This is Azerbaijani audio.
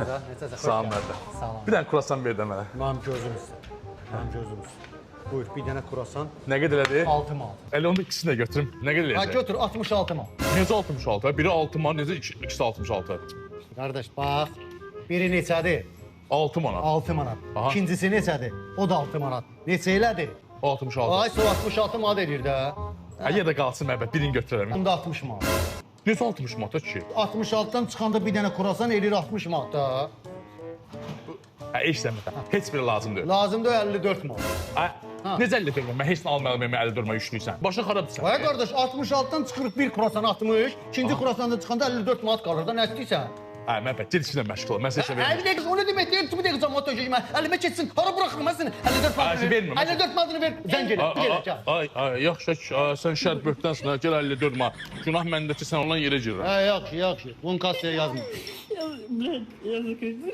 Necəsə, Sağ ol Mərdə. Sağ ol. Bir dənə kurasan ver də mənə. Mənim gözüm üstə. Mənim gözüm üstə. Buyur, bir dənə kurasan. Nə qədər elədi? 6 manat. Elə onu ikisini də götürüm. Nə qədər Ha eləyəcək? götür 66 manat. Necə 66? Biri 6 manat, necə ikisi 66? Qardaş bax. Biri neçədir? 6 manat. 6 manat. Aha. İkincisi neçədir? O da 6 manat. Neçə elədi? 66. Ay, so 66 manat edir də. Ya da qalsın məbət, birini götürərəm. Bunda 60 manat. Necə 60 manata ki? 66-dan çıxanda bir dənə kurasan edir 60 manat da. İşləmə. Heç biri lazım deyil. Lazımdır 54 manat. Necə 50 deyirəm? Mən heç nə almayalım, 50 durma üçlüysən. Başa xarabdırsan. Vay qardaş 66-dan çıxırıq bir kurasan 60, ikinci kurasanda çıxanda 54 manat qalır da nə istəyirsən? Məbət, gir işinə məşğul ol. Mən sizə verirəm. Əli dəqiq, o nə demək deyir? Tümü dəqiq cəmaat tökəcək mən. Əlimə keçsin, hara buraxım mən səni? 54 manatını ver. vermirəm. 54 manatını ver. Zəng elə, gəl. Ay, yaxşı, sən şərt böhtən sonra gəl 54 manat. Günah məndə ki, sən olan yerə girirəm. Yaxşı, yaxşı. Bunun kassaya yazma. Блядь, я закричу.